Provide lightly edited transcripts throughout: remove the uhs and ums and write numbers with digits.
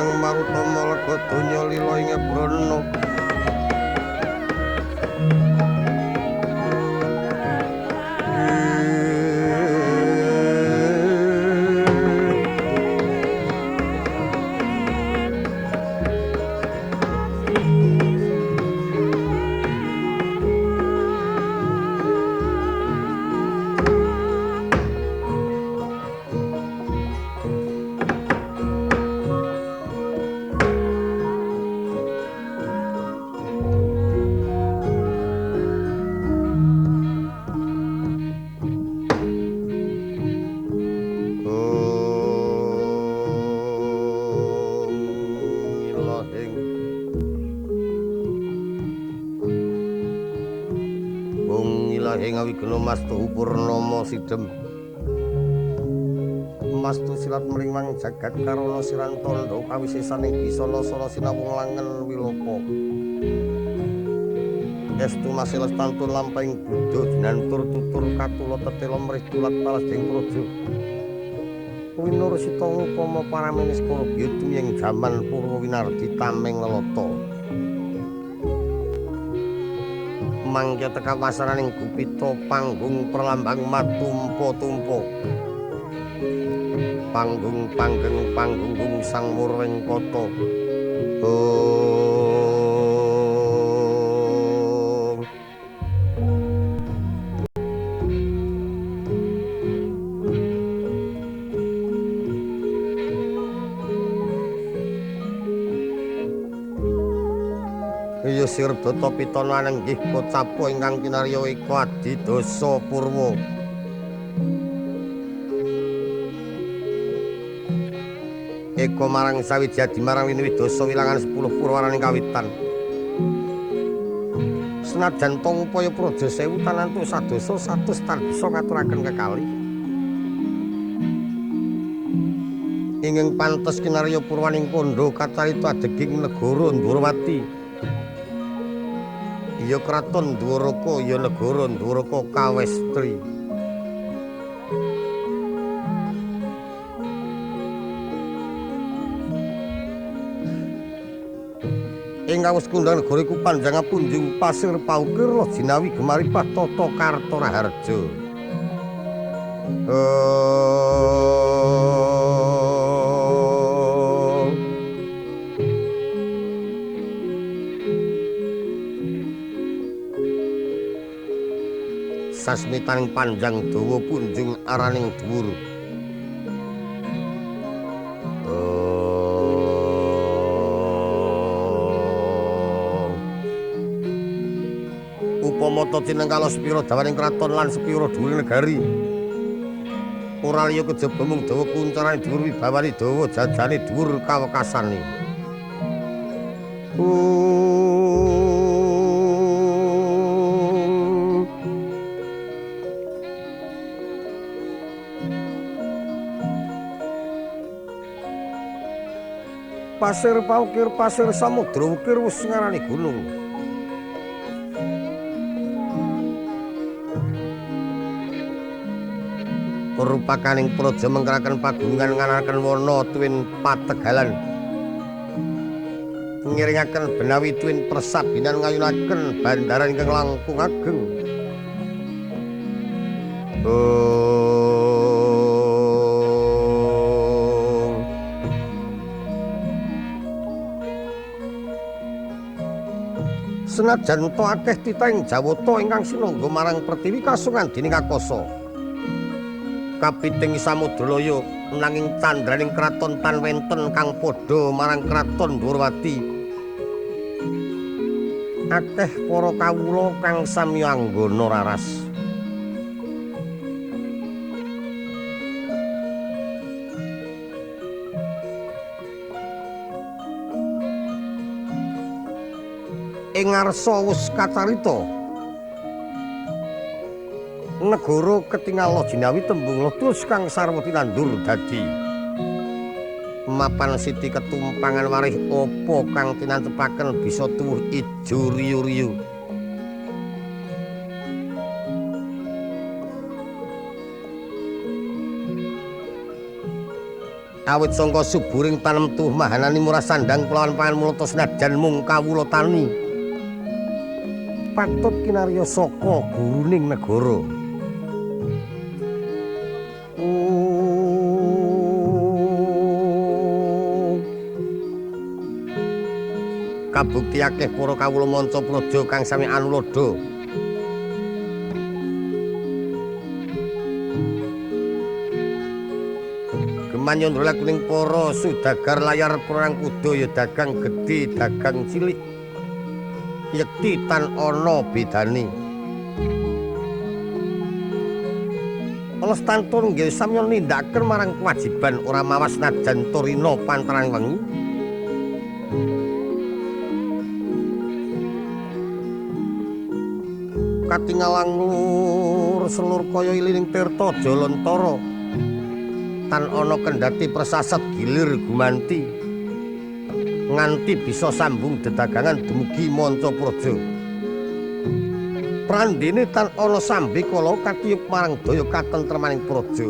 Sang Marutama lega donya lila ing brana Mastu Purnama Sidhem Mastu silat mriwang jagat karana siran tandha kawisesaning bisana sara sinawung langen wilopo Estu masih lestantun lampahing Buddha dinantur tutur katula tetela mrih tulat palasing praja Winur Sita upama paramenis Korobya tumiyeng jaman Purwa Winardi tameng lelata mangke teka pasaraning Gupita panggung perlambang matumpa-tumpa panggung sang murwing kata Sirdata pitana nenggih pocapo ingkang kinarya iku Adidasa Purwa Eka marang Sawijadi marang Winwidasa wilangan 10 purwaraning kawitan senajan to upaya praja 1000 tanantu sadasa 100 tan bisa ngaturaken kekalih ingkang pantes kinarya purwaning kandha kacarita adeging negara Ndwarawati ya kraton Dwaraka ya negara Dwaraka kawestri ing kawis kundang negara iku panjang punjung pasir paukir loh jinawi gemaripah tata karta raharja sasmitaning panjang dawa punjung araning dhuwur upama ta tinengkala sepira dawaning kraton lan sepira dhuwuring negari ora liya kejaba mung dawa kuncarane dhuwur wibawani dawa jajane dhuwur kawekasane pasir paukir pasir samudra ukir wis ngarani gunung rupakaning praja mengkaraken pagungan nganakaken wana tuwin pategalan ngiringaken benawi tuwin persabinan ngayunaken bandaran ingkang langkung ageng senajan to akeh titahing Jawata ingkang sinangga marang Pertiwi kasungan dening Akasa kapiting Samudralaya nanging candraning kraton tan wenten kang padha marang kraton Dwarawati akeh para kawula kang sami anggana raras ing ngarsa wis kacarita negara ketingal jinawi tembung letus kang sarwa tinandur dadi mapan siti ketumpangan warih apa kang tinantepaken bisa tuwuh ijo riyu-riyu Awit sangka suburing tanem tuh mahanani murah sandang kelawan pangan mulata senajan mung kawula tani. Patut kinarya saka guruning negara. Kabukti akeh para kawula manca praja kang sami anulada. Manyondra kuning para sudagar layar perang kuda ya dagang gedhe dagang cilik yekti tan ana bedane Lestantun nggih samya nindakaken marang kewajiban ora mawas najan turina pantarang wengi katingalang lur selur kaya ilining tirta jalantara tan ana kendhati persasat gilir gumanti nganti bisa sambung dedagangan dumugi Mancapraja. Prandene tan ana sambe kala katiyup marang daya katentremaning praja.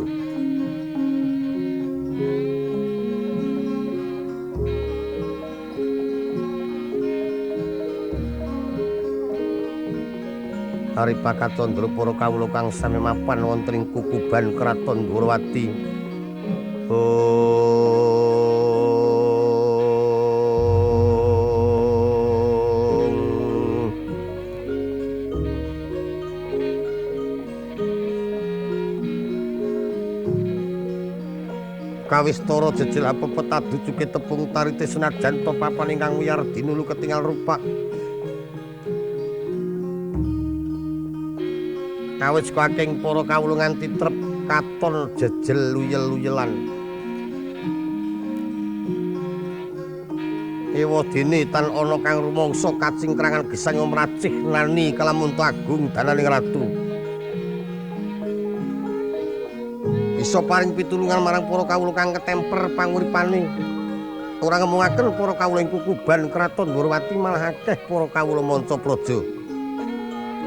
Hari pakatandra para kawula kang sami mapan wonten ing kukuban Kraton Dwarawati. Kawistara jejel apepet adu cuke tepung tarite senajan to papan ingkang wiyar dinulu ketingal rupak. Kawit saking para kawula nganti trep katon jejel luyel-luyelan. Ewadene tan ana kang rumangsa kacingkrangan gesang mracih nani kalamun agung dananing ratu. Bisa paring pitulungan marang para kawula kang ketemper panguripane. Ora ngemungaken para kawula ing kukuban Kraton Dwarawati malah akeh para kawula Mancapraja.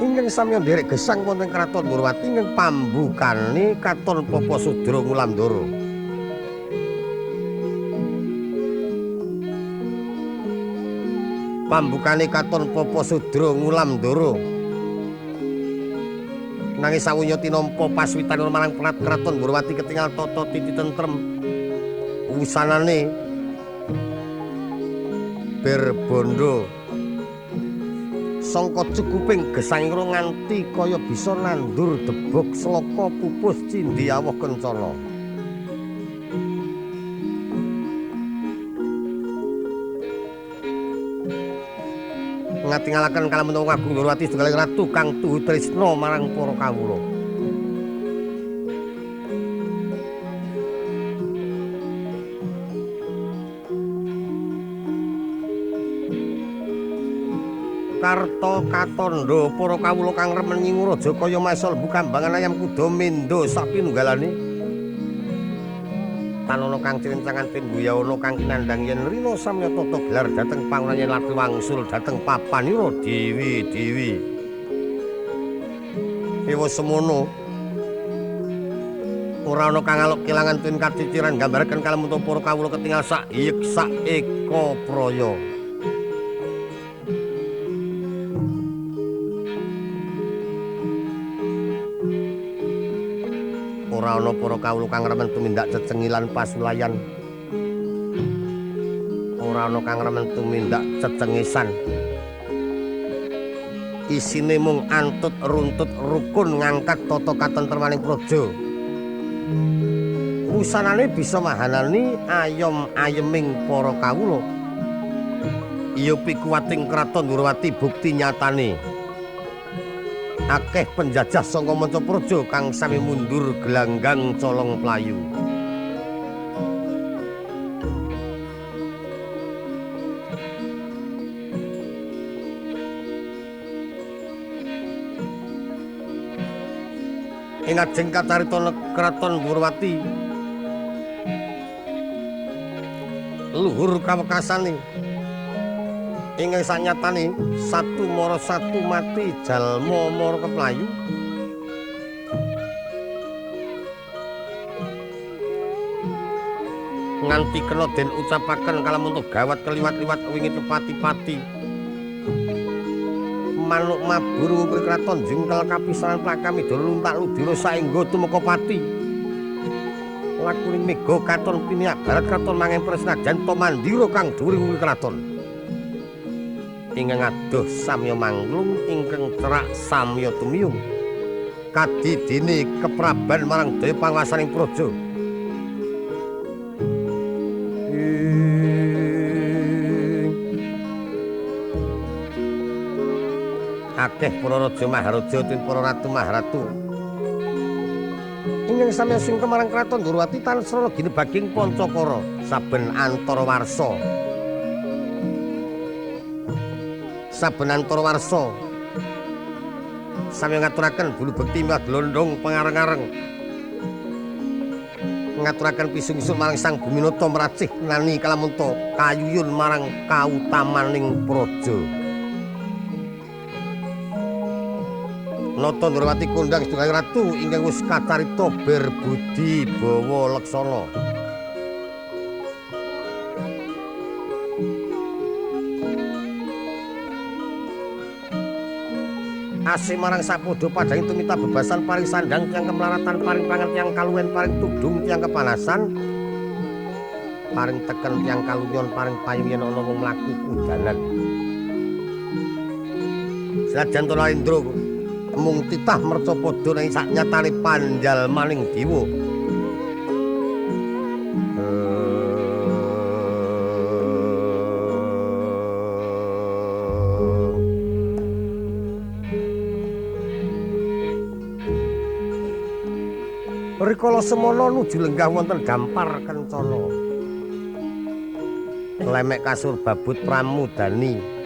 Ingkang samya nderek gesang wonten Kraton Dwarawati ingkang pambukane Katon Papasudra Ngulandara. Pambukane Katon Papasudra Ngulandara. Nanging sawunya tinampa paswitan marang Prat Kraton Dwarawati ketingal tata titi tentrem. Wusanane berbondo sangka cukuping gesang nganti kaya bisa nandur debok sloka pupus cindhi awah kencana. Ngatingalaken kalamun Agung Dwarawati setunggaling ratu kang tuhu tresna marang para kawula. Karta katandha para kawula kang remen nyingu raja kaya masal bukambangan ayam kuda mendo sapinunggalane. Tanana kang cirencangan pinguya ana kang kinandhang yen rina samya tata gelar dhateng pangunan yen lati wangsul dhateng papanira dewi-dewi. Ewa semono ora ana kang aluk kelangan tin katiciran gambaraken kalamun para kawula ketingal sak iyek sak eka praya. Ora ana para kawula kang remen tumindak cecengilan pasulayan. Ora ana kang remen tumindak cecengisan. Isine mung antut runtut rukun ngangkat tata katentremaning praja. Wusanane bisa mahanani ayem-ayeming para kawula. Iya pikuwating Kraton Dwarawati bukti nyatane. Akeh penjajah saka Mancapraja kang sami mundur gelanggang colong playu. Ing ajeng kacarita Kraton Dwarawati luhur kawekasane ingkang sanyatane satu mara satu mati jalma mara keplayu. nganti kena den ucapaken kalamun gawat keliwat-liwat wingi pati-pati manuk mabur ngukir kraton jengkel kapisanan plakami dolo luntak ludira saengga tumeka pati lakuning mega katon piniak barat kraton mangempres senajan to mandira kang dhuwur ngukir kraton ingkang adoh samya manglung ingkang cerak samya tumiyung kadidene kepraban marang daya panguwasaning praja akeh para raja maharaja lan para ratu maharatu ingkang sami sungkem marang kraton Ndorowati tansra ginebaging Pancakara saben antara warsa sami ngaturaken bulu bekti mbah glondhong pangareng-areng ngaturaken pisungsung marang Sang Buminata meracih nani kalamunta kayuyun marang kautamaning praja Nata Ndorowati kondhang sedaya ratu ingkang wis kacarita berbudi bawa leksana. Asih marang sapodo padhang tumita bebasan paring sandang tiyang kemlaratan paring pangan tiyang kaluwen paring tudung tiyang kepanasan paring teken tiyang kalunyon paring payu yen ana wong mlaku kudanan. Senajan to Indra mung titah merca padha nang saknyatane panjal maning dewa. Rikala semana nuju lenggah wonten Dampar Kencana. Lemek kasur babut pramudani.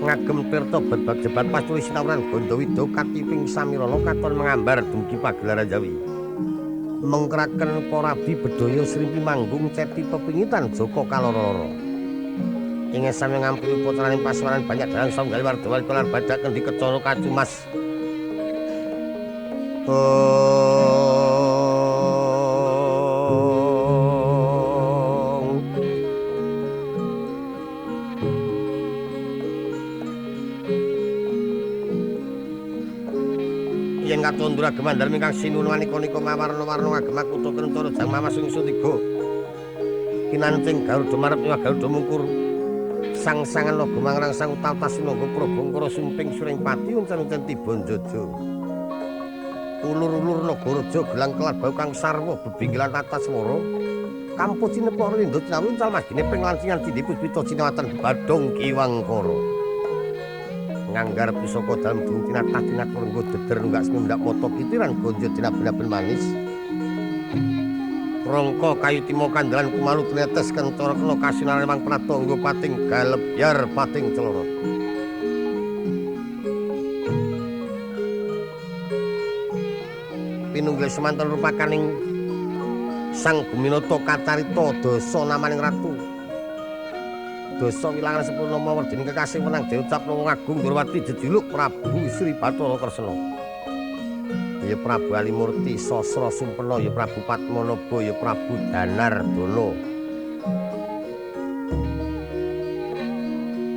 Ngagem tirta jebat pasturi sinawuran Gandawida katiping samirana katon mengambar dumugi pagelaran Jawi. Mengkraken korabi bedaya srimpi manggung ceti pepingitan Joko kaloro-loro. Ingin sami ngampuni putraning pasuwanan banyak dalang sanggali warda-wali lan badak kendi Kecana Kacumas. Tundra gemandar ingkang sinuwun nika mawarna-warna ngagem kutha Kencana jang mamas sungsun tiga kinancing Garuda marep miwah Garuda mungkur sang-sangan naga mangrang sang utal-tas sinangga Prabangkara sumping suring pati uncen-uncen tiba njojo ulur-ulur Nagaraja gelang kelat bau kang sarwa bebinggilan tata swara kampuh cinepok rindo cinawi uncal magine penglancingan cindi puspita cinawatan badong kiwangkara nganggar pusaka dalem dung tinatah tinat renggo deder nunggak semundak moto pitiran gonjo dinaben-aben manis rangka kayu timo kandelan kumalu tenetes Kencana kena kasinare mang pratangga pating galebyar pating celorot pinunggil semanten rupakaning Sang Buminata kacarita dasa namaning ratu dosa wilangan sepurna mawardene kekasih menang diucapna wong agung Ndorowati jejuluk Prabu Sri Bathara Kresna. Ya Prabu Alimurti Sasra Sumpena, ya Prabu Padmanaba, ya Prabu Danardana.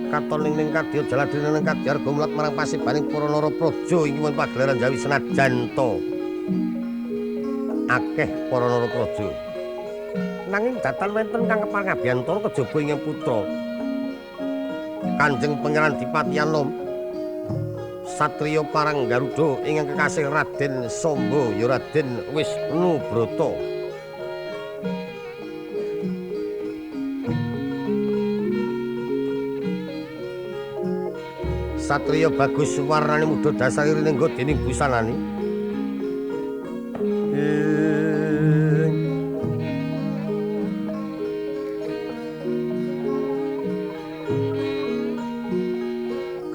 Katon ning kadya jaladene ning kadya arga mulat marang pasibaning para narapraja ing pagelaran Jawi senajan to akeh para narapraja. Nanging datan wonten kang kepangabiyantara kejaba ing putra Kanjeng Pangeran Dipati Anom satriya parang Garuda ingkang kekasih Raden Samba ya Raden Wisnubrata satriya bagus warnane muda dasari rinengga dening busanane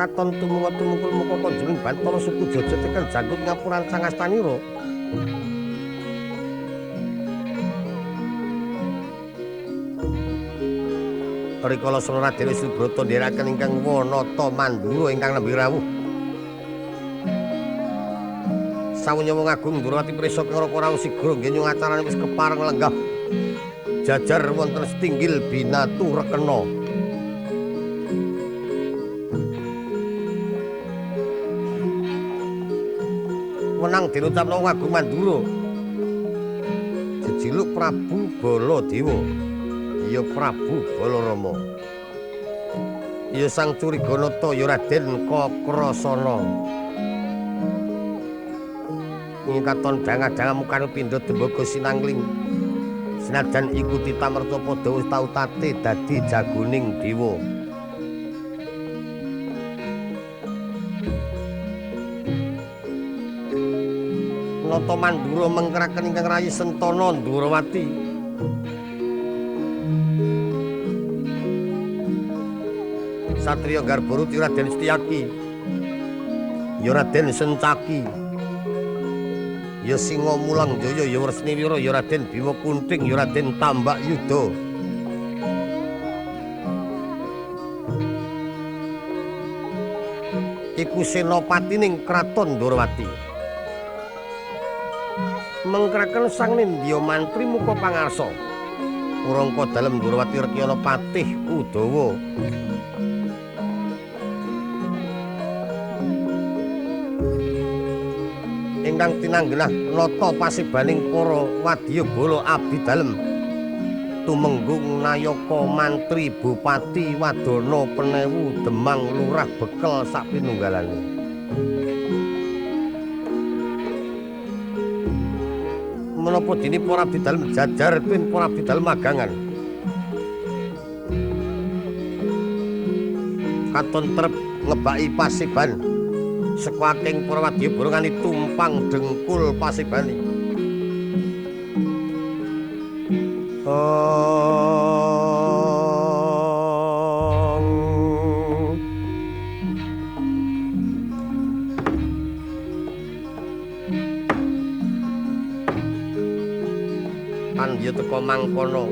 katon tumungkul muka konjuring Bantara suku Jaja tekan jangkut ngapuran Sangastanira. Rikala Sura Raden Wisnubrata ndherekaken ingkang Wanata Mandura ingkang nembe rawuh. Sawunya wong agung Ndorowati prisa karo ora sigra nggih nyung acarane wis kepareng lenggah. jajar wonten setinggil binatu rekena. Wenang dinucapno Agung Mandura. Jejuluk Prabu Baladewa. Ya Prabu Balarama. Ya Sang Curiganata ya Raden Kakrasana. Ing katon dangah-dangah mukane pindha dembaga sinangling. Senajan iku Titamerta padha wis tau tate dadi jagoning dewa. Nata Mandura mengkeraken ingkang rayi Sentana Ndrawati. Satriya Garbaruti Raden Setyaki. Ya Raden Sencaki. Ya Singa Mulang Jaya ya Wresniwira ya Raden Bima Kunting ya Raden Tambak Yuda. Iku senopatining kraton Ndrawati. Mengkeraken sang Nindya mantri muka pangarsa. Urangka dalem Ndrawati rekyana patih Udawa. Ingkang tinanggenah nata pasibaning para wadyabala abdi dalem tumenggung nayaka mantri bupati wadana penewu Demang lurah bekel sapinunggalane. Menapa dene para abdi dalem jajar pin para abdi dalem magangan katon trep ngebaki pasiban sekaking para wadyabala nganti tumpang dengkul pasibane. Pandya teka mangkono.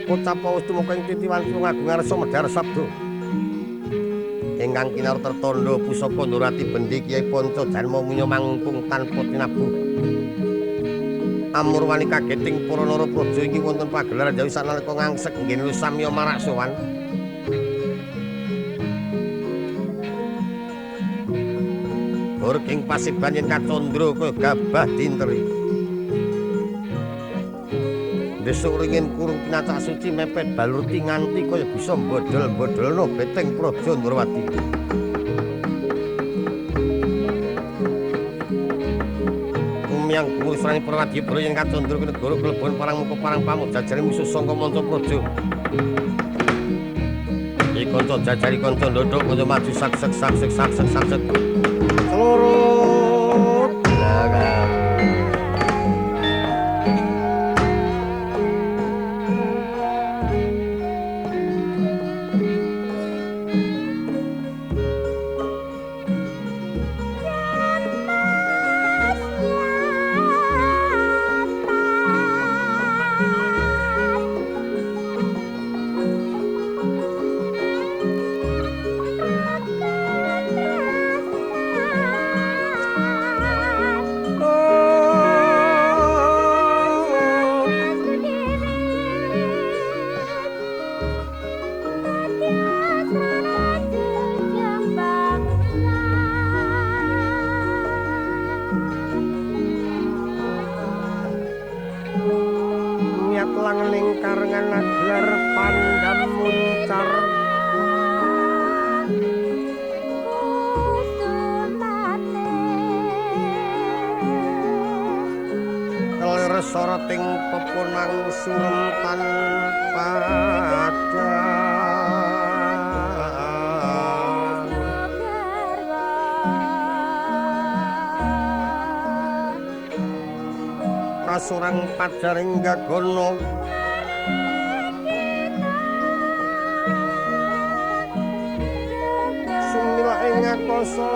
Kocapa wis tumeka ing titiwan Sulung Agung Arsa Medhar Sabda. Ingkang kinarep tertandha pusaka Ndrawati Bendi Kyai Panca Janma Munya mangkung tanpa tinabuh. Amurwani kageting para narapraja inggih wonten pagelaran jawi sanalika ngangsek nggih samya marak sowan. Durking pasiban yen kacandra kaya gabah dinteri. Desuk ringin kurung pinacak suci mepet balurti nganti kaya bisa bodol-bodolno beteng praja Ndrawati. Umyang ngurusane para wadyabala yen kacandra ke negara kelebon parang muka parang pamuk jajare musuh sangka manca praja. Iki kanca jajari kanca ndodhok kanca maju saksek. Loro lagang. Langning karengan aglar pandam muncar kelir soroting pepunang surem tanpa kasurang pajaring gagono sumila ing akasa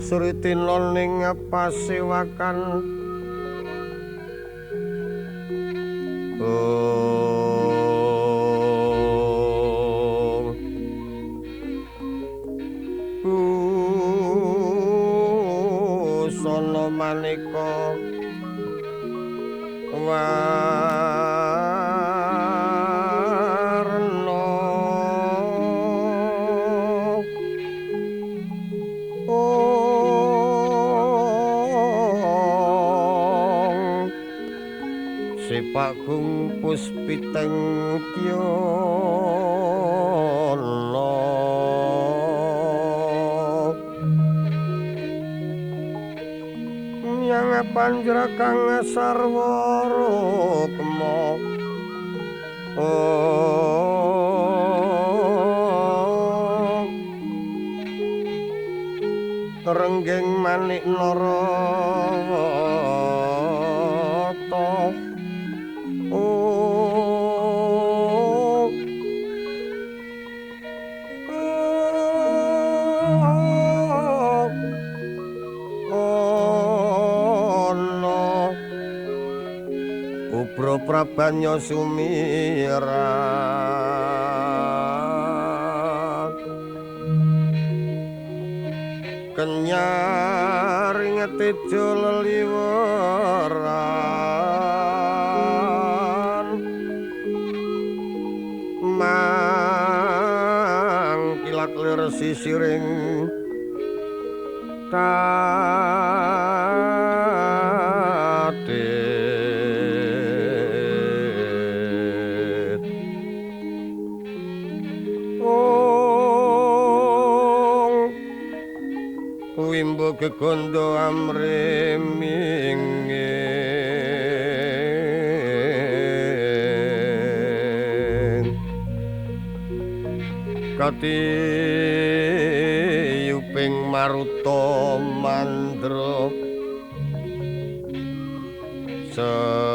Suritina ning pasewakan sono maneka warna sepak kumpus piteng tiana yang panjra kang sarwara kemo renggeng manik narata Ubra prabanya sumirat kenyaring tejo leliweran mangkilat lir sisiring wimbo kekondo amrimingin kati yuping maruta mandra separan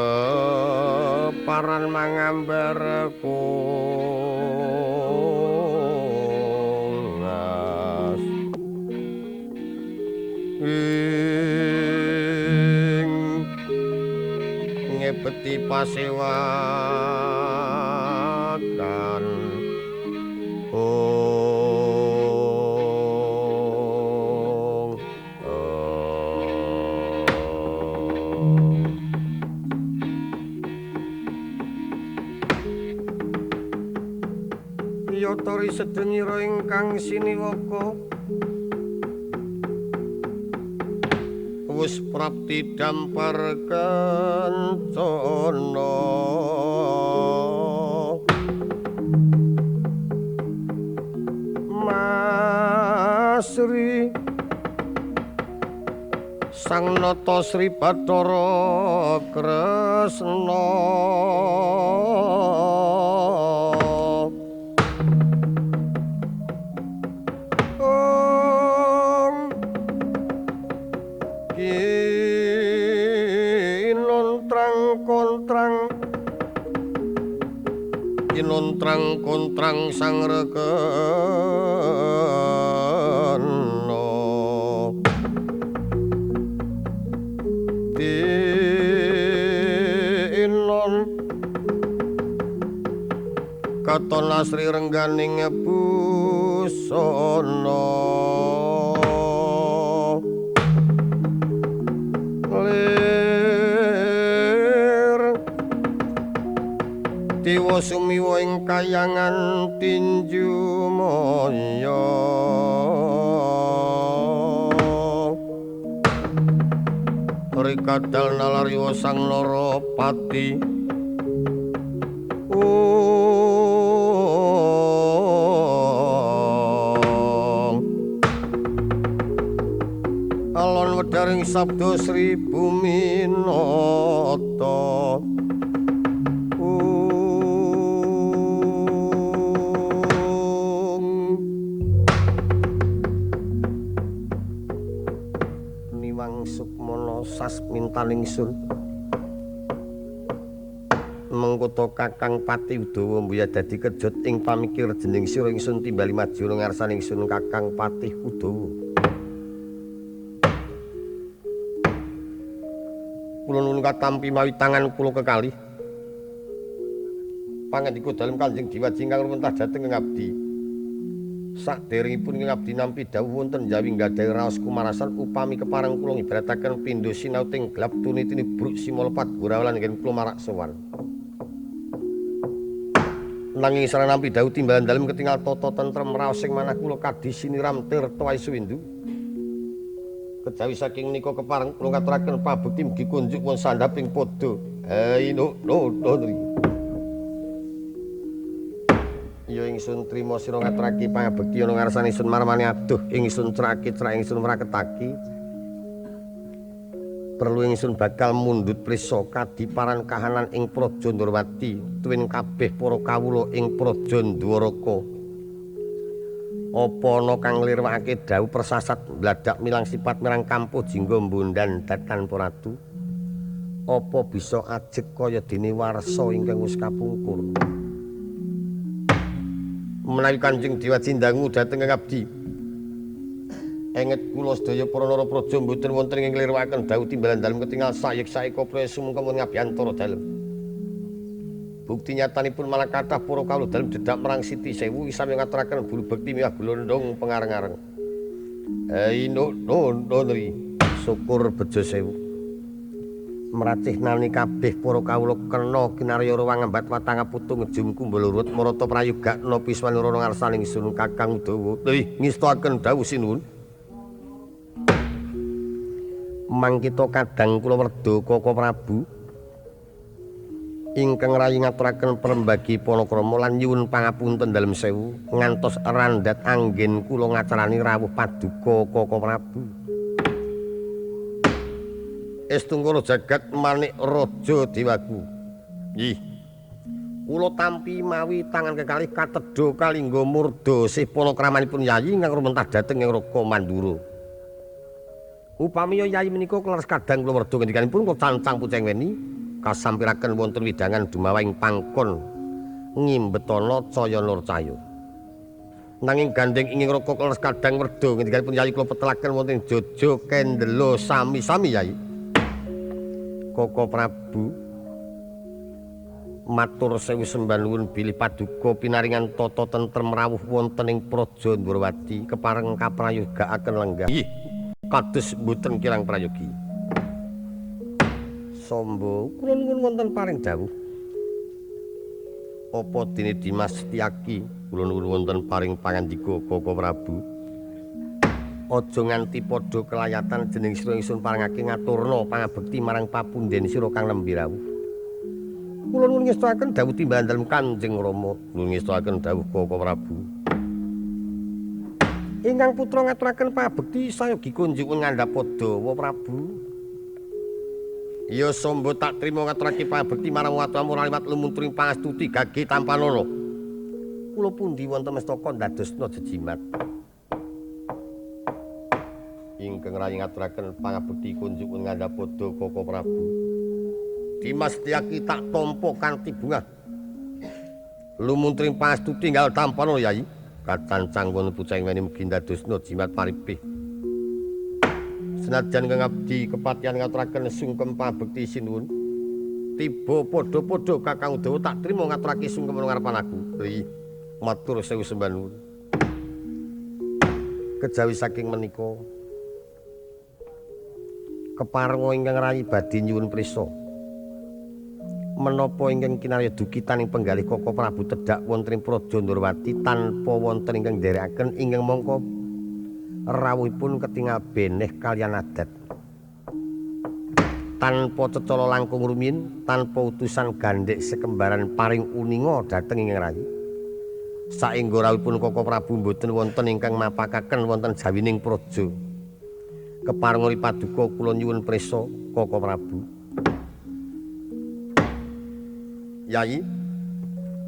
mangambar ngepeti pasewakan Yotori sedenira ingkang siniwaka wis prapti dampar kencana Masri Sang Nata Sri Bathara Kresna kontrang sang rekena diinon katon asri rengganing busana Dewa sumiwa ing kayangan tinju maya rikadal nalariwa sang Narapati alon wedaring sabda Sri Buminata sasmintaning sun mengkoto Kakang Pati Udawa mbuya dadi kejut ing pamikir jening sira ingsun timbali maju ngarsaning sun Kakang Pati Udawa kula nuwun katampi mawi tangan kula kekalih. Pangandika dalem Kanjeng Diwaji ingkang rumentah dhateng ing abdi. Saderengipun ing abdi nampi dawuh wonten njawi nggadahi raos kumarasan upami kepareng kula ngibarataken pindha sinau ting gelap tunitini bruk sima lepat gurawalan ngen kula marak sowan. Nanging sareng nampi dawuh timbalan dalem ketingal tata tentrem raos sing manah kula kadhi siniram tirta aisuwindu. Kejawi saking menika kepareng kula ngaturaken pabekti mugi kunjuk wonten sandhaping padha. No. Ya ingsun trima sira ngaturake pangabekti ana ngarsane ingsun marmane adoh ingsun cerak ingsun mraketake perlu ingsun bakal mundhut prisa kadiparan kahanan ing Praja Ndrawati tuwin kabeh para kawula ing Praja Dwaraka apa ana kang nglirwakake dawuh persasat bladak milang sifat mirang kampuh jingga mbondan datan Ratu apa bisa ajeg kaya dene warsa ingkang wis kapungkur menawi Kanjeng Diwaji ndangu dhateng abdi. Enget kula sedaya para nara praja mboten wonten ing nglirwakaken dawuh timbalan dalem ketingal sayek-sayeka praya sumengkep ngabiyantara dalem. Bukti nyatanipun malah kathah para kawula dalem dedak marang Siti Sewu sami ngaturaken bulu bekti miwah glondhong pengareng-areng. Nri syukur bejo sewu. Meracih nani kabeh para kawula kena kinarya ruwang ngembat watang putu ngejum kumbul urut marata prayogakna piswan rono ngarsaning sun Kakang Udawa. Ngestakaken dawuh sinuwun. Mangkita kadang kula werda Koko Prabu ingkang rayi ngaturaken perembagi panakrama lan nyuwun pangapunten dalem sewu ngantos randhat anggen kula ngacarani rawuh paduka Koko Prabu. Estungkara jagat manik raja dewaku. Nggih. Kula tampi mawi tangan kekalih katedha kalingga murda sih palakramanipun Yayi ingkang rumentah dhateng ing Raka Mandura. Upami Yayi menika kleres kadang kula werda ngendikanipun kok cancang puceng weni kasampiraken wonten widangan dumawaing pangkon ngimbetana Caya Nur Cahya. Nanging gandeng inging Raka kleres kadang werda ngendikanipun Yayi kula petelaken wonten Jaja Kendela sami-sami Yayi. Koko Prabu matur sewu sembah nuwun bilih paduka pinaringan tata tentrem rawuh wonten ing Praja Ndrawati kepareng kaprayogakaken lenggah. Nggih, kados mboten kirang prayogi. Samba kula nuwun wonten paring dawuh. Apa dene Dimas Setyaki kula nuwun wonten paring pangandika Koko Prabu. Aja nganti padha kelayatan jeneng sira ingsun parengake ngaturna pangabekti marang papunden sira kang nembe rawuh. Kula nuwun ngestakaken dawuh timbalan dalem Kanjeng Rama, nuwun ngestakaken dawuh Koko Prabu. Ingkang putra ngaturaken pangabekti sayogi kunjuk ngandhapada Prabu. Ya samba tak trima ngaturake pangabekti marang watu-amu liwat lumunturing pangastuti gage tampanana. Kula pundi wonten mestaka ndadosna jejimat. Ingkang rayi ngaturaken pangabekti kunjuk ngandhapada Koko Prabu. Dimas Setyaki tak tampa kanthi bungah. Lumuntring pangastuti tinggal tampana Yayi. Kacancang wonten puceng weni mugi ndadosna jimat paripih. Senajan kang abdi kepatihan ngaturaken sungkem pangabekti sinuwun. Tiba padha-padha Kakang Udawa tak trima ngaturake sungkem ngarepan aku. Matur sewu sembah nuwun. Kejawi saking menika keparenga ingkang rayi badhe nyuwun prisa menapa ingkang kinarya dukitaning penggalih Koko Prabu tedhak wonten ing Praja Ndrawati tanpa wonten ingkang nderekaken ingkang mangka rawuhipun ketingal beneh kaliyan adat tanpa cecala langkung rumiyin tanpa utusan gandhek sekembaran paring uninga dhateng ingkang rayi saengga rawuhipun Koko Prabu mboten wonten ingkang mapakaken wonten jawining praja. Keparenga paduka kula nyuwun prisa Koko Prabu. Yayi,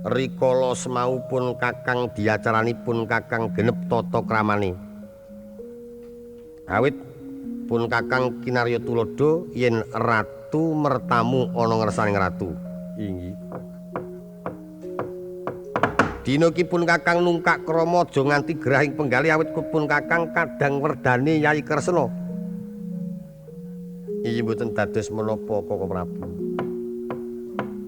rikala semaupun Kakang diacaranipun Kakang genep tata kramane. Awit pun Kakang kinarya tuladha yen ratu mertamu ana ngarsaning ratu. Inggih. Dina iki pun Kakang nungkak krama aja nganti gerahing penggalih awit pun Kakang kadang werdane Yayi Kresna. Iyi mboten dados menapa Koko Prabu.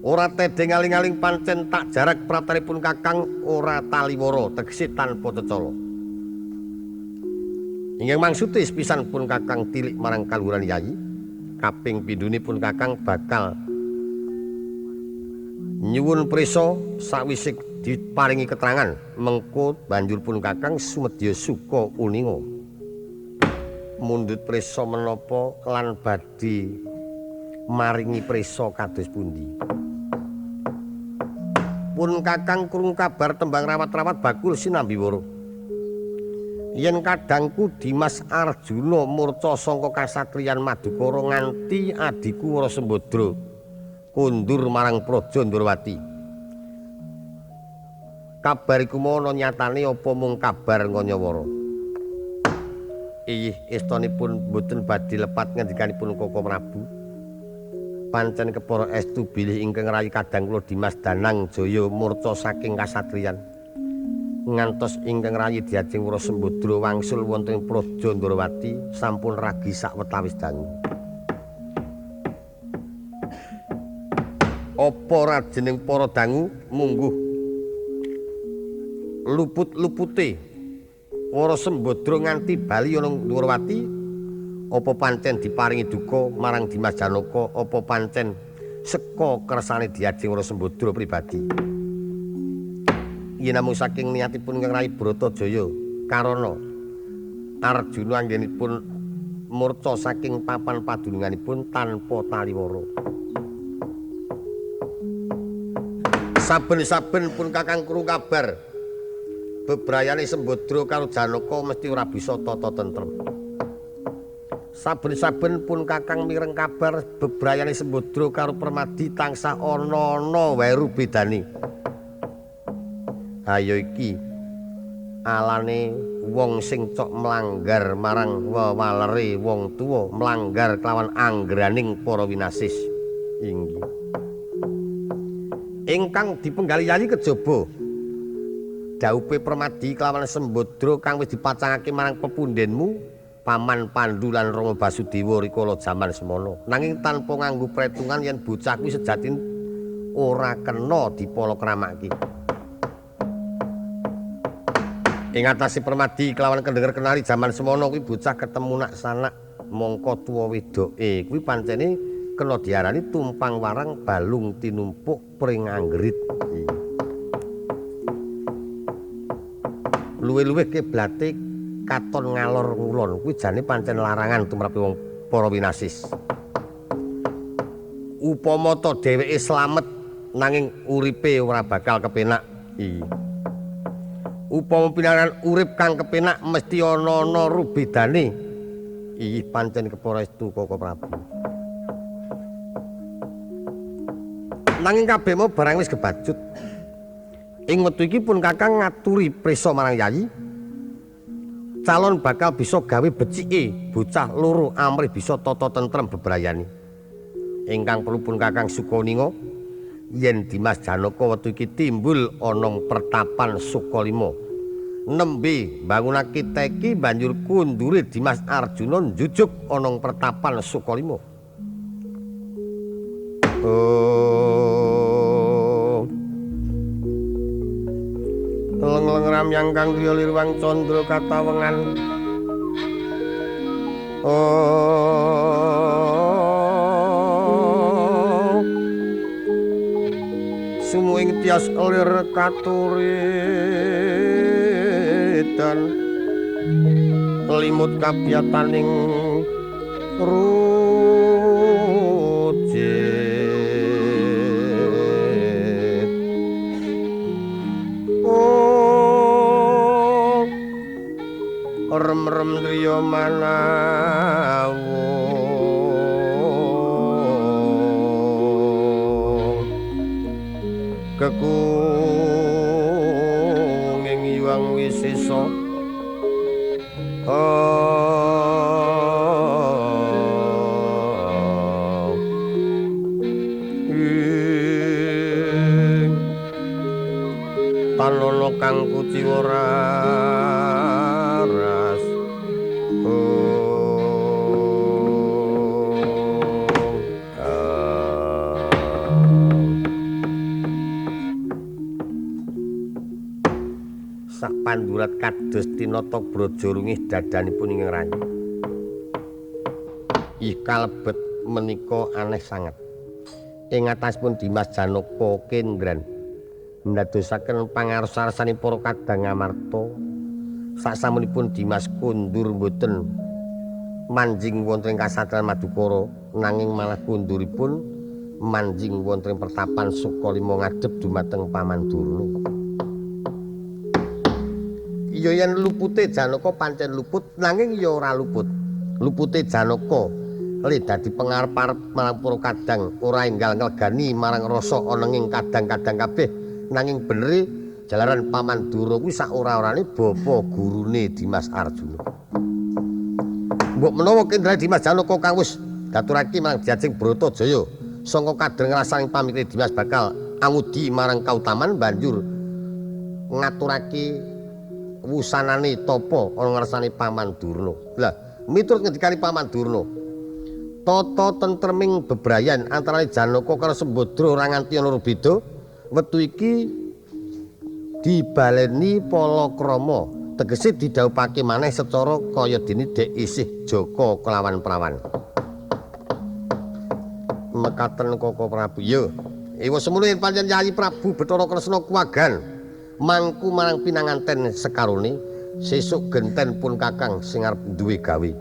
Ora tedeng aling-aling pancen tak jarak pratanipun Kakang ora taliwara tegese tanpa cecala. Inggih maksude sepisan pun Kakang tilik marang kaluhuran Yayi. Kaping pindhone pun Kakang bakal nyuwun prisa sawise diparingi keterangan mengko banjur pun Kakang sumedya suka uninga mundhut prisa menapa lan badhe maringi prisa kados pundi. Pun Kakang krungu kabar tembang rawat-rawat bakul sinambiwara. Yen kadangku Dimas Arjuna murca sangka kasatriyan Madukara nganti adiku Warasembadra kundur marang Praja Ndrawati. Kabar iku mono nyatane apa mung kabar nganyawara? Iyih estanipun boten badhe lepat ngendikanipun Koko Prabu. Pancen kepara estu bilih ingkang rayi kadang kula Dimas Danang Jaya murca saking kasatriyan. Ngantos ingkang rayi Dyajeng Warasembadra wangsul wonten ing Praja Ndrawati sampun ragi sawetawis dangu. Apa rajening para dangu mungguh luput-lupute Warasembadra nganti bali ana Ndrawati? Apa pancen diparingi duka marang Dimas Janaka? Apa pancen seka kersane Dyajeng Warasembadra pribadi? Yen namung saking niatipun Kang Rai Bratajaya karana Arjuna anggenipun murca saking papan padununganipun tanpa taliwara. Saben-saben pun Kakang krungu kabar bebrayane Sembadra karo Janaka mesti ora bisa tata tentrem. Saben-saben pun Kakang mireng kabar bebrayane Sembadra karo Permadi tansah ana wae rubedane. Ayo iki alane wong sing cok melanggar marang wewalere wong tuwa, melanggar kelawan anggraning para winasis. Inggih. Ingkang dipenggali Yayi kejaba dhaupe Permadi kelawan Sembadra kang wis dipacangake marang pepundenmu Paman Pandhu lan Rama Basudewa rikala jaman semana. Nanging tanpa nganggo pretungan yen bocah kuwi sejatine ora kena dipalakramakke. Ing atase Permadi kelawan kendenger kenali jaman semana kuwi bocah ketemu nak sanak mongko tuwa wedoke kuwi pancene kena diarani tumpang warang balung tinumpuk pring anggrit. Luwih-luwih keblate katon ngalor ngulon kuwi jane pancen larangan tumrap wong para winasis. Upama ta dheweke slamet nanging uripe ora bakal kepenak. Upama pinaran urip kang kepenak mesti ana rubedane. Iyi pancen keparestu Koko Prabu. Nanging kabeh mau barang wis kebajut. Ing wektu iki pun Kakang ngaturi prisa marang Yayi. Calon bakal bisa gawe becike bocah loro amrih bisa tata tentrem bebrayani. Ingkang perlu pun Kakang sukaninga yen Dimas Janaka wektu iki timbul ana pertapan Sukalima. Nembe bangunake teki banjur kundure Dimas Arjuna njujuk ana pertapan Sukalima. Leng-leng ramyang kang griya lirwang candra katawengan. Sumuing tias elir katuritan limut kabiyataning rujit. Rem-rem driya manawa kekunging iwang wisesa tanana kang kuciwa raras kados tinata braja rungih dadanipun ingkang rayi. Ih kalebet menika aneh sanget. Ing atasipun Dimas Janaka kendran ndadosaken pangarsa-arsani para kadang ngamarta sasampunipun Dimas kundur boten manjing wonten ing kasatriyan Madukara nanging malah kunduripun manjing wonten ing pertapan Sukalima ngadhep dumateng Paman Durna. Ya yen lupute Janaka pancen luput nanging ya ora luput. Lupute Janaka le dadi pangarep-arep marang para kadang ora enggal nglegani marang rasa ana ing kadang-kadang kabeh nanging beneri jalaran Paman Durna kuwi sak ora-orane bapa gurune Dimas Arjuna. Mbok menawa kendra Dimas Janaka kang wis daturake marang Jajeng Bratajaya sangka kadang ngrasani pamrih Dimas bakal angudi marang kautaman banjur ngaturake wusanane tapa ana ngrasani Paman Durna. Lah miturut ngendikane Paman Durna tata tentreming bebrayan antarané Janaka karo Sembadra ora nganti ana beda. Wektu iki dibaleni palakrama tegese didhawuhake maneh secara kaya dene dek isih Jaka kelawan prawan. Mekaten Koko Prabu. Ya, ewa semono yen pancen Yayi Prabu Bathara Kresna kuwagan mangku marang pinanganten sekarone sesuk genten pun Kakang sing arep duwe gawe.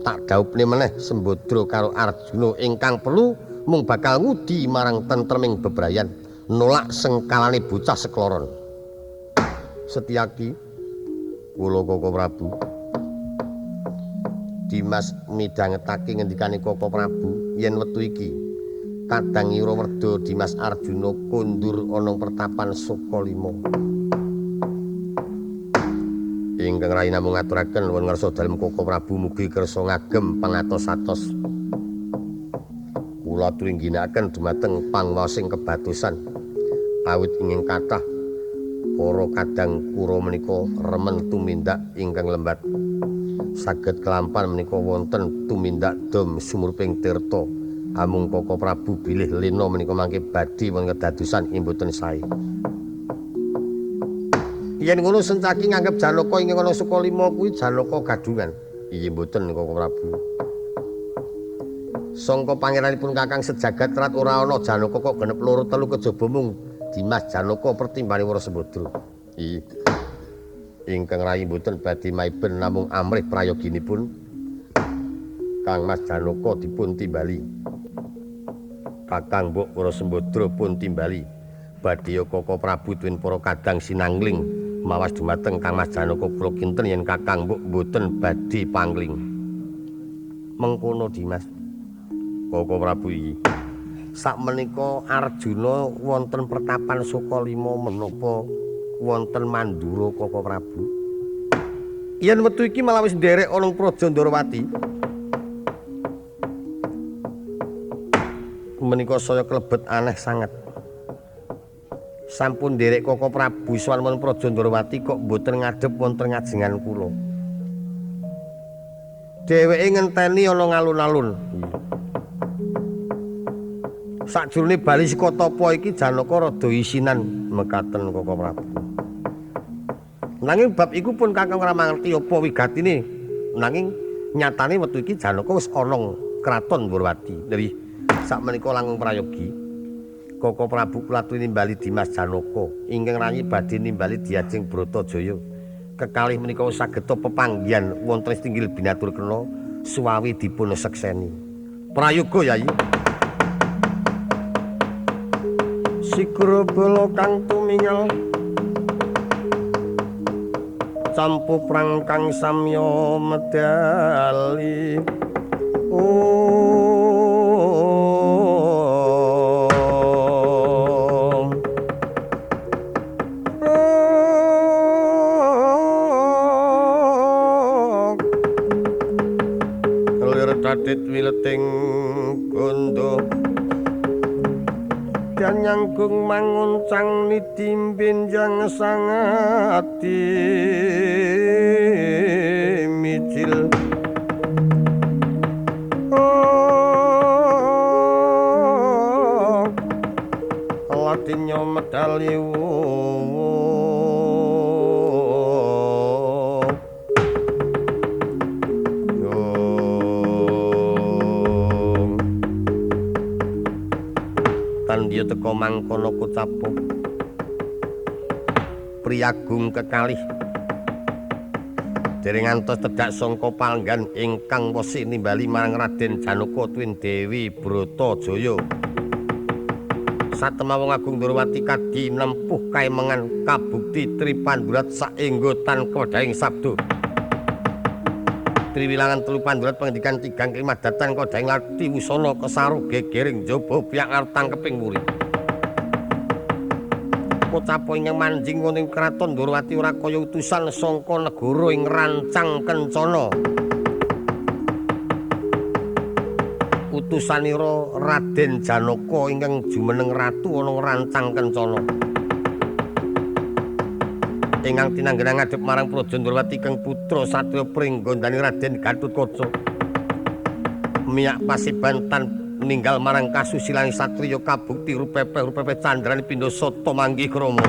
Tak dhawuhne meneh Sembadra karo Arjuna ingkang perlu mung bakal ngudi marang tentreming bebrayan nolak sengkalane bocah sekloron. Setyaki kula Koko Prabu. Dimas midhangetake ngendikane Koko Prabu yen wektu iki kadang ira werda Dimas Arjuna kondur ana pertapan Sukalima. Ingkang rayi namung ngaturaken nuwun ngarsa dalem Koko Prabu mugi kersa ngagem pangatos-atos. Kula turingginaken dumateng pangwaosing kebatosan awit ingkang kathah para kadang kura menika remen tumindak ingkang lembat saged kelampan menika wonten tumindak dom sumurping tirta amung Koko Prabu bilih lena menika mangke badhe wonten kedadosan mboten sae. Yen ngono Sencaki nganggep Janaka ingkang ana Sukalima kuwi Janaka gadungan. Iya mboten Koko Prabu. Sangka pangeranipun Kakang sejagat rat ora ana Janaka kok genep loro telu kejaba mung Dimas Janaka pertimbane Wara Sembadra. Iya. Ingkang rayi mboten badhe maiben namung amrih prayoginipun Kang Mas Janaka dipun timbali. Kakang Mbok Wara Sembadra pun timbali. Badhe Koko Prabu tuwin para kadang sinangling mawas dumateng Kang Mas Janaka kula kinten yen Kakang Mbok mboten badhe pangling. Mengkono Dimas. Koko Prabu iki. Sakmenika Arjuna wonten pertapan Sukalima menapa wonten Mandura Koko Prabu. Yen wektu iki malah wis nderek ana Praja Ndarawati. Menika saya klebet aneh sanget. Sampun nderek Koko Prabu sawan wonten Praja Ndarawati kok mboten ngadhep wonten ngajengan kula. Dheweke ngenteni ana ngalun-alun. Sakjroning bali saka tapa iki Janaka rada isinan mekaten Koko Prabu. Nanging bab iku pun Kakang ora mangerti apa wigatine. Nanging nyatane wektu iki Janaka wis ana kraton Ndarawati. Dari sakmenika langkung prayogi Koko Prabu kula nimbali Dimas Janaka ingkang rayi badhe nimbali Jajeng Bratajaya. Kekalih menika saged pepanggihan wonten Stinggil Binatur Kena suwawi dipun sekseni. Prayoga Yayi. Sigra bala kang tumingal campu prang kang samya medali lir tatit wileting gondo dan nyanggung manguncang nidimbenjang sangati micil latinyo medali teka mangkono kocapo priyagung kekalih dereng ngantos tedhak sangka palenggan ingkang wesi nimbali marang Raden Janaka tuwin Dewi Bratajaya satemawung Agung Ndorowati kadi nempuh kaemengan kabukti tripandurat saengga tan kodhaing sabda Triwilangan telu pandurat pengendikan tigang kemadatan kodhaing lati wusana kesaru gegering jaba piyak artang keping muri Kocapo ingkang manjing wonten ing kraton Ndorowati ora kaya utusan saka negara ing rancang kencana utusanira Raden Janaka ingkang jumeneng ratu ana rancang kencana ingkang tinanggenan ngadhep marang Praja Ndorowati kang putra satriya pringgondani Raden Gatotkaca miyak pasibantan ninggal marang kasusilaning satriya kabukti rupepe candraning pindha sata manggih krama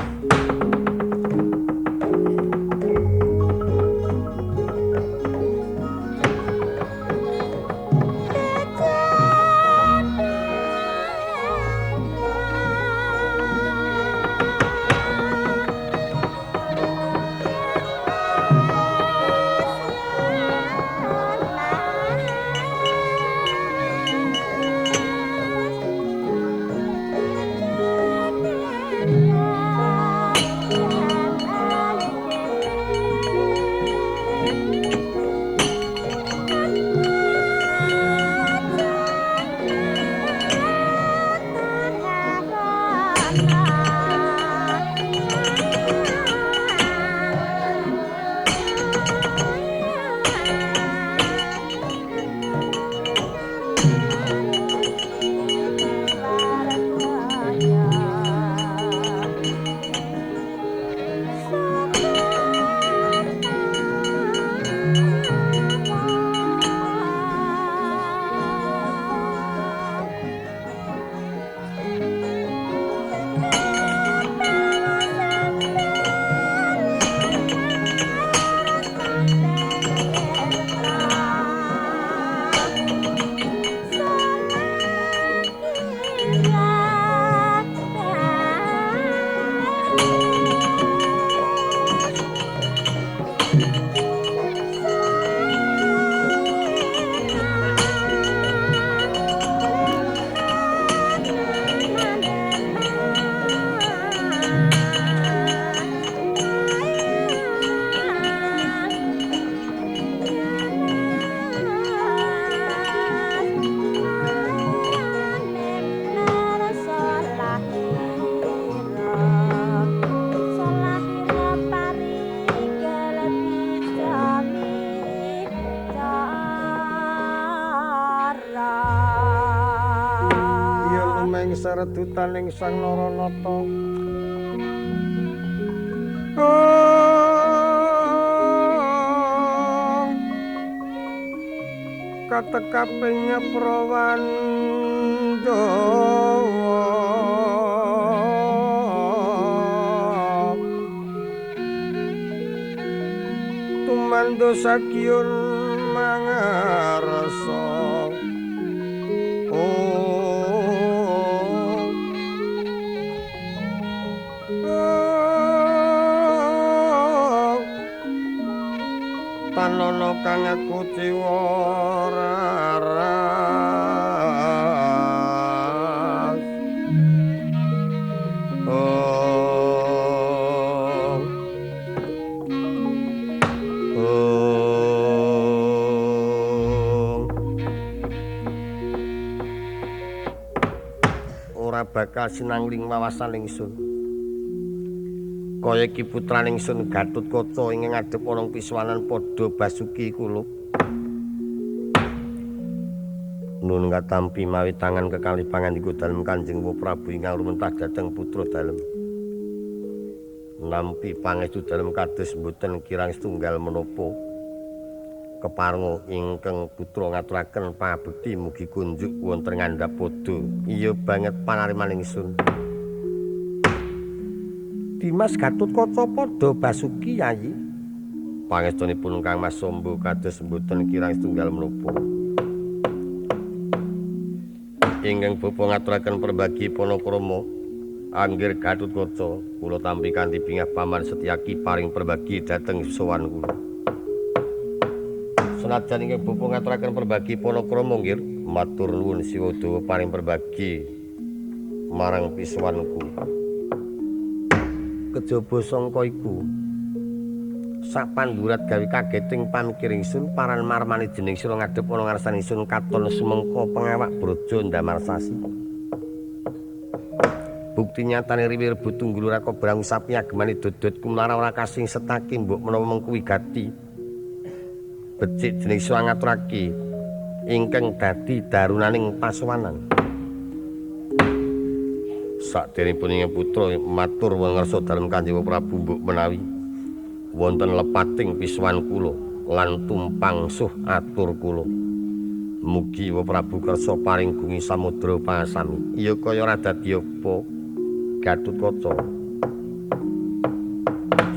Saredutaning Sang Naranata katekaping Prawanda tumandha sakyun mangarsa Tanana kang aku ciwaras ora bakal sinangling wawasan ingsun kaya iki putraning ingsun Gatotkaca ingkang ngadhep ana piswanan padha Basuki kula. Nun katampi mawi tangan kekalih pangandika dalem Kanjeng Prabu ingkang lumentah dhateng putra dalem. Nampi pangestu dalem kados mboten kirang setunggal menapa. Kepareng ingkang putra ngaturaken pangabekti mugi kunjuk wonten ngandhap padha. Iya banget panarimaning ingsun. Dimas Gatotkaca padha Basuki Yayi. Pangestunipun Kang Mas Samba kados mboten kirang setunggal menapa. Ingkang bapa ngaturaken perbagi panakrama anggir Gatotkaca kula tampi kanthi bingah Paman Setyaki paring perbagi dhateng sowan kula. Senajan ingkang bapa ngaturaken perbagi panakrama nggih matur nuwun Siwa Dawa paring perbagi marang pisuwanku. Kejaba sangka iku sapandurat gawe kageting pamikiring sun paran marmani jeneng sira ngadhep ana ngarsaning sun katon sumengka pengawak braja Ndamarsasi. Bukti nyatane riwir Butunggul Raka Brangu sapi agemane dodot kumlara ora kasing setaki mbok menawa mengkuwi gati. Becik jeneng sira ngaturake ingkang dadi darunaning pasowanan. Saderengipun ing putra matur wengersa dalem Kanjeng Prabu mbok menawi wonten lepating pisuwan kula lan tumpang suh atur kula. Mugi wa Prabu kersa paring gungi samudra pasami. Ya kaya ora dadi apa Gatotkaca.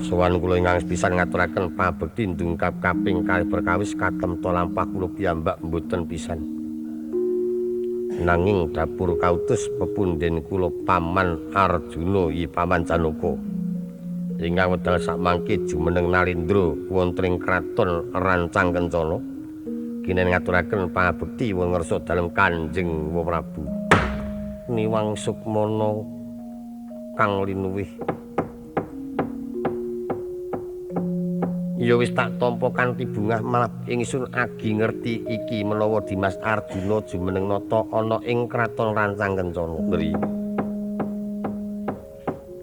Sowan kula ingkang pisan ngaturaken pabekti ndungkap kaping kalih perkawis katemto lampah kula piyambak mboten pisan. Nanging dapur kautus pepundhen kula Paman Arjuna i Paman Janaka. Ingkang wedal sakmangke jumeneng Nalindra wonten ing kraton Rancang Kencana kinen ngaturaken pangabekti wengersa dalem Kanjeng Prabu Niwang Sukmana kang linuwih. Ya wis tak tampa kanthi bungah malah ingsun agi ngerti iki menawa Dimas Arjuna jumeneng nata ana ing kraton Rancang Kencana. Nggih.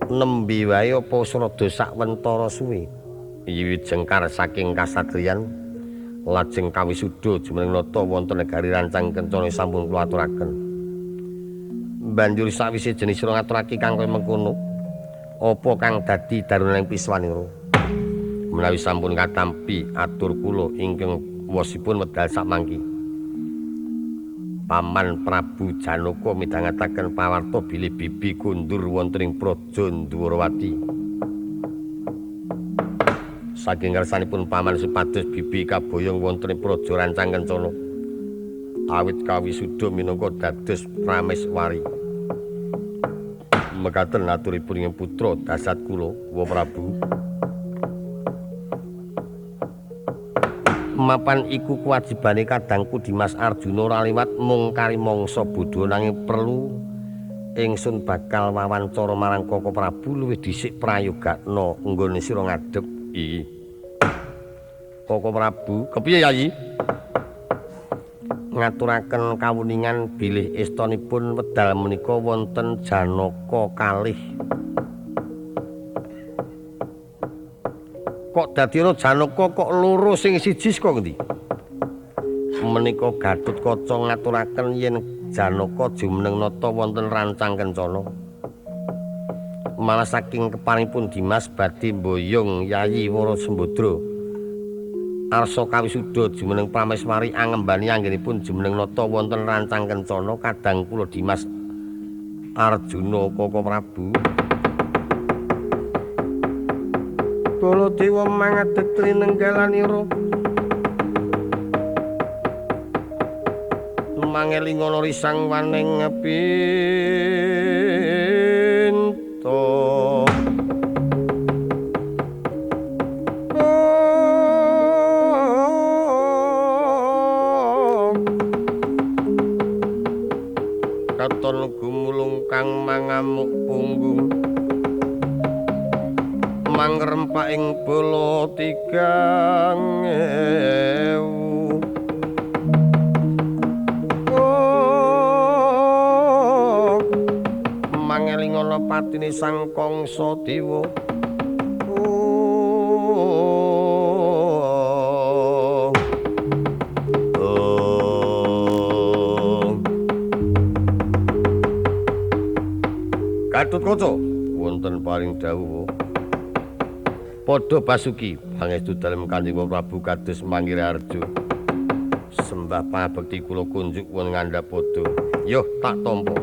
Nembe wae apa Srada sakwentara suwe wiwit jengkar saking kasatriyan lajeng kawisuda jumeneng nata wonten negari Rancang Kencana sampun kula aturaken. Banjur sawise jenis sira ngaturake kang kaya mengkono apa kang dadi darunaning pisuwanira menawi sampun katampi atur kula ingkang wasipun wedal sakmangki. Paman Prabu Janaka midhangetaken pawarta bilih bibi kundur wonten ing Praja Ndwarawati. Saking ngarsanipun paman supados bibi kaboyong wonten ing Praja Rancang Kencana. Awit kawisuda minangka dados prameswari. Mekaten aturipun ing putra dasat kula, Wa Prabu. Mapan iku kewajibane kadangku Dimas Arjuna ora liwat mung kari mangsa bodho nanging perlu ingsun bakal wawancara marang Koko Prabu luwih dhisik prayogakna nggone sira ngadhep iki. Koko Prabu, kepiye Yayi? Ngaturaken kawuningan bilih estanipun wedal menika wonten Janaka kalih. Kok dadira Janaka kok loro sing siji saka ngendi? Menika Gatotkaca ngaturaken yen Janaka jumeneng nata wonten Rancang Kencana. Malah saking keparingipun Dimas badhe mboyong Yayi Wara Sembadra. Arsa kawisuda jumeneng prameswari angembani anggenipun jumeneng nata wonten Rancang Kencana kadang kula Dimas Arjuna Koko Prabu. Baladewa mangadeg trinenggalanira mangelingana risang waning pinto katon gumulung kang mangamuk punggung mangrempak ing bala 3000 mangelingana patine sang Kangsa Dewa Gatotkaca wonten paring dawuh padha basuki pangestu dalem Kanjeng Prabu kados manggih arjo sembah pangabekti kula kunjuk wonten ngandhap padha. Yo tak tampa.